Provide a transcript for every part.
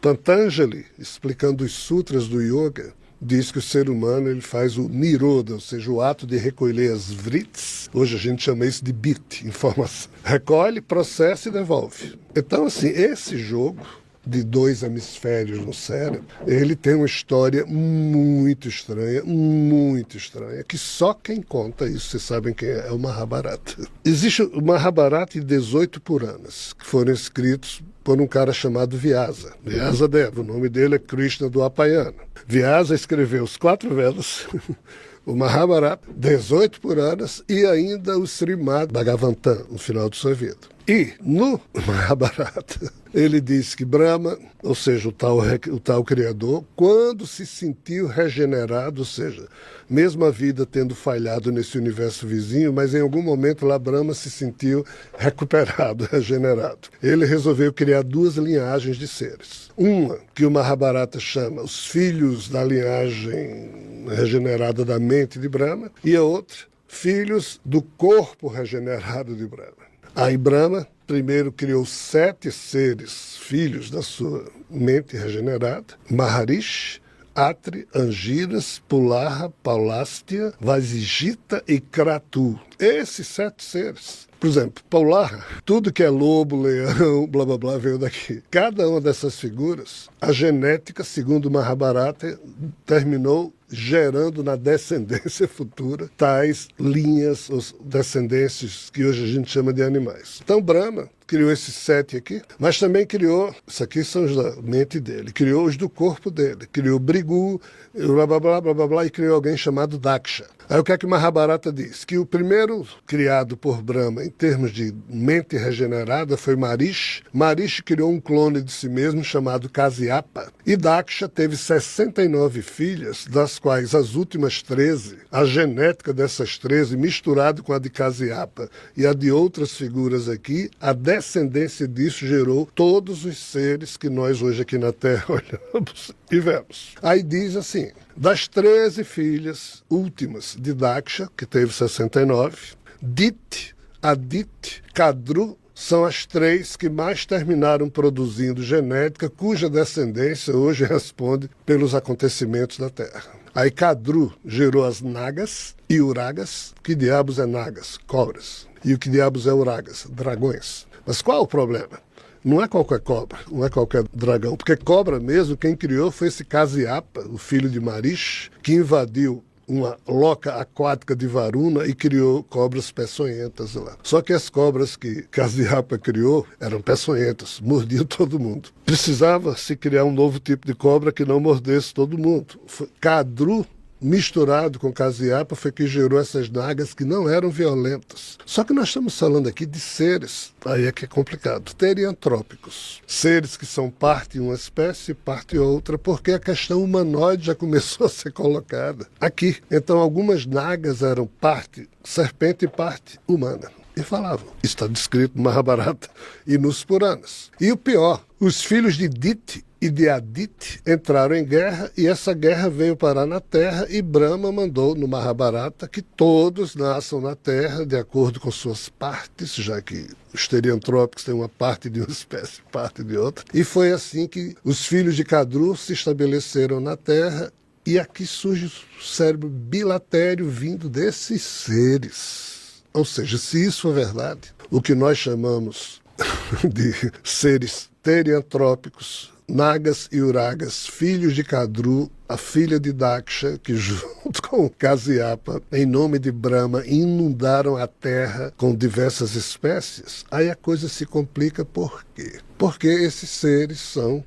Patanjali, explicando os sutras do yoga, diz que o ser humano ele faz o nirodha, ou seja, o ato de recolher as vrits. Hoje a gente chama isso de bit, informação. Recolhe, processa e devolve. Então, assim, esse jogo de dois hemisférios no cérebro, ele tem uma história muito estranha, que só quem conta isso, vocês sabem quem é o Mahabharata. Existe o Mahabharata e 18 Puranas, que foram escritos por um cara chamado Vyasa. Vyasadeva, o nome dele é Krishna do Apayana. Vyasa escreveu os 4 Vedas, o Mahabharata, 18 Puranas e ainda o Srimad Bhagavatam, no final de sua vida. E no Mahabharata, ele diz que Brahma, ou seja, o tal Criador, quando se sentiu regenerado, ou seja, mesmo a vida tendo falhado nesse universo vizinho, mas em algum momento lá Brahma se sentiu recuperado, regenerado. Ele resolveu criar 2 linhagens de seres. Uma, que o Mahabharata chama os filhos da linhagem regenerada da mente de Brahma, e a outra, filhos do corpo regenerado de Brahma. Aí Brahma primeiro criou 7 seres, filhos da sua mente regenerada: Maharishi, Atri, Angiras, Pularra, Paulástia, Vasijita e Kratu. Esses 7 seres. Por exemplo, Pularra, tudo que é lobo, leão, blá blá blá, veio daqui. Cada uma dessas figuras, a genética, segundo o Mahabharata, terminou gerando na descendência futura tais linhas, ou descendências que hoje a gente chama de animais. Então Brahma criou esses 7 aqui, mas também criou, isso aqui são os da mente dele, criou os do corpo dele, criou Brigu, blá blá blá blá blá blá, e criou alguém chamado Daksha. Aí o que é que Mahabharata diz? Que o primeiro criado por Brahma em termos de mente regenerada foi Marishi. Marishi criou um clone de si mesmo chamado Kasyapa. E Daksha teve 69 filhas, das quais as últimas 13, a genética dessas 13, misturado com a de Kasyapa e a de outras figuras aqui, a descendência disso gerou todos os seres que nós hoje aqui na Terra olhamos e vemos. Aí diz assim: das 13 filhas últimas de Daksha, que teve 69, Diti, Aditi, Kadru, são as 3 que mais terminaram produzindo genética, cuja descendência hoje responde pelos acontecimentos da Terra. Aí Kadru gerou as Nagas e Uragas. Que diabos é Nagas? Cobras. E o que diabos é Uragas? Dragões. Mas qual o problema? Não é qualquer cobra, não é qualquer dragão, porque cobra mesmo, quem criou foi esse Kasyapa, o filho de Marishi, que invadiu uma loca aquática de Varuna e criou cobras peçonhentas lá. Só que as cobras que Kasyapa criou eram peçonhentas, mordiam todo mundo. Precisava se criar um novo tipo de cobra que não mordesse todo mundo. Kadru, misturado com Kasyapa, foi que gerou essas nagas que não eram violentas. Só que nós estamos falando aqui de seres, aí é que é complicado, teriantrópicos. Seres que são parte uma espécie, parte outra, porque a questão humanoide já começou a ser colocada aqui. Então algumas nagas eram parte serpente e parte humana. E falavam. Isso está descrito no Mahabharata e nos Puranas. E o pior, os filhos de Diti e de Aditi entraram em guerra e essa guerra veio parar na Terra e Brahma mandou no Mahabharata que todos nasçam na Terra de acordo com suas partes, já que os teriantrópicos têm uma parte de uma espécie, parte de outra. E foi assim que os filhos de Kadru se estabeleceram na Terra e aqui surge o cérebro bilatério vindo desses seres. Ou seja, se isso for verdade, o que nós chamamos de seres teriantrópicos, Nagas e Uragas, filhos de Kadru, a filha de Daksha, que junto com Kasyapa, em nome de Brahma, inundaram a terra com diversas espécies, aí a coisa se complica por quê? Porque esses seres são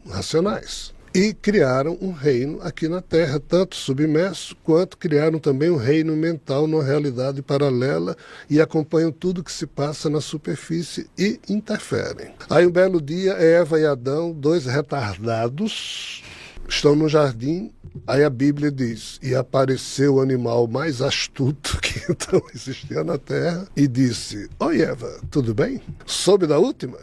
racionais. E criaram um reino aqui na Terra, tanto submerso, quanto criaram também um reino mental numa realidade paralela e acompanham tudo que se passa na superfície e interferem. Aí um belo dia, Eva e Adão, 2 retardados, estão no jardim, aí a Bíblia diz, e apareceu o animal mais astuto que então existia na Terra e disse: oi Eva, tudo bem? Soube da última?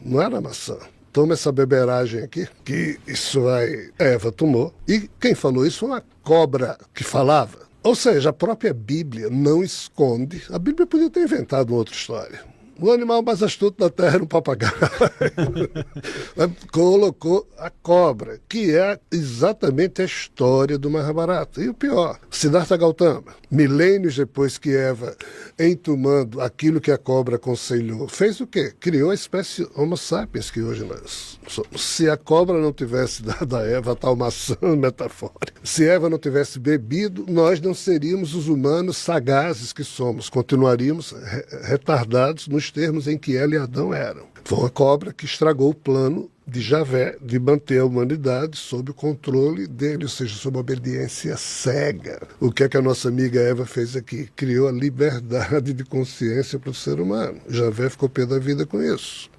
Não era maçã. Toma essa beberagem aqui, que isso vai... Eva tomou. E quem falou isso foi uma cobra que falava. Ou seja, a própria Bíblia não esconde. A Bíblia podia ter inventado uma outra história. O animal mais astuto da Terra era um papagaio. Colocou a cobra, que é exatamente a história do Mahabharata. E o pior, Siddhartha Gautama, milênios depois que Eva, entomando aquilo que a cobra aconselhou, fez o quê? Criou a espécie Homo sapiens que hoje nós somos. Se a cobra não tivesse dado a Eva a tal maçã metafórica, se Eva não tivesse bebido, nós não seríamos os humanos sagazes que somos. Continuaríamos retardados nos termos em que ela e Adão eram. Foi uma cobra que estragou o plano de Javé de manter a humanidade sob o controle dele, ou seja, sob a obediência cega. O que é que a nossa amiga Eva fez aqui? Criou a liberdade de consciência para o ser humano. Javé ficou pé da vida com isso.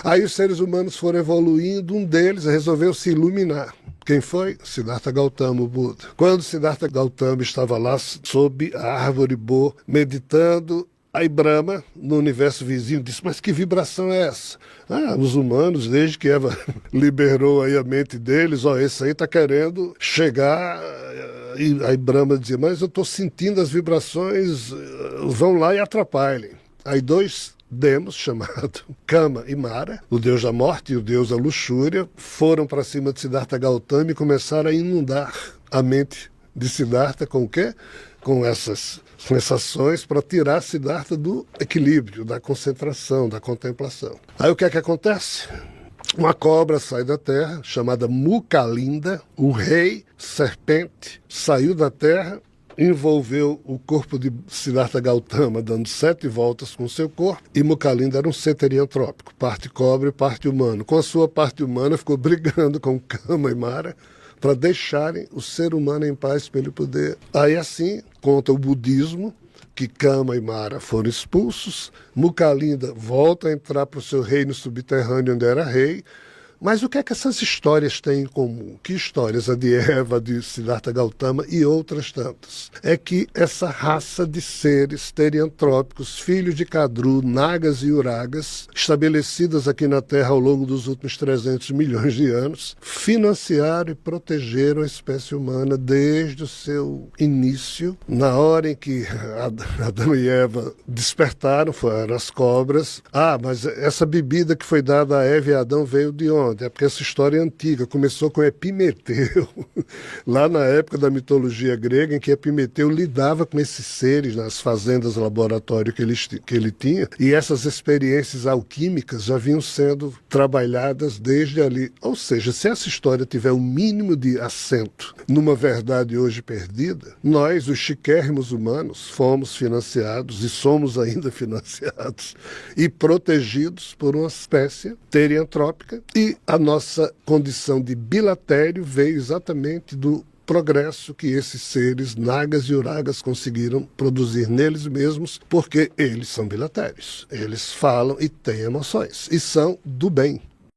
Aí os seres humanos foram evoluindo, um deles resolveu se iluminar. Quem foi? Siddhartha Gautama, o Buda. Quando Siddhartha Gautama estava lá sob a árvore Bo, meditando, aí Brahma, no universo vizinho, disse, mas que vibração é essa? Ah, os humanos, desde que Eva liberou aí a mente deles, esse aí está querendo chegar... E aí Brahma dizia, mas eu estou sentindo as vibrações, vão lá e atrapalhem. Aí dois demos, chamado Kama e Mara, o deus da morte e o deus da luxúria, foram para cima de Siddhartha Gautama e começaram a inundar a mente de Siddhartha com o quê? Com essas sensações para tirar Siddhartha do equilíbrio, da concentração, da contemplação. Aí o que é que acontece? Uma cobra sai da terra, chamada Mukalinda, o rei serpente saiu da terra, envolveu o corpo de Siddhartha Gautama, dando 7 voltas com seu corpo, e Mukalinda era um ser teriantrópico, parte cobra e parte humano. Com a sua parte humana, ficou brigando com Kama e Mara para deixarem o ser humano em paz para ele poder. Aí assim, conta o budismo, que Kama e Mara foram expulsos, Mukalinda volta a entrar para o seu reino subterrâneo onde era rei. Mas o que é que essas histórias têm em comum? Que histórias? A de Eva, de Siddhartha Gautama e outras tantas. É que essa raça de seres teriantrópicos, filhos de Kadru, Nagas e Uragas, estabelecidas aqui na Terra ao longo dos últimos 300 milhões de anos, financiaram e protegeram a espécie humana desde o seu início. Na hora em que Adão e Eva despertaram, foram as cobras. Ah, mas essa bebida que foi dada a Eva e a Adão veio de onde? É porque essa história é antiga, começou com Epimeteu, lá na época da mitologia grega, em que Epimeteu lidava com esses seres nas fazendas laboratório que ele tinha, e essas experiências alquímicas já vinham sendo trabalhadas desde ali. Ou seja, se essa história tiver o mínimo de assento numa verdade hoje perdida, nós, os chiquérrimos humanos, fomos financiados e somos ainda financiados e protegidos por uma espécie teriantrópica, e a nossa condição de bilatério veio exatamente do progresso que esses seres, Nagas e Uragas, conseguiram produzir neles mesmos, porque eles são bilatérios. Eles falam e têm emoções, e são do bem.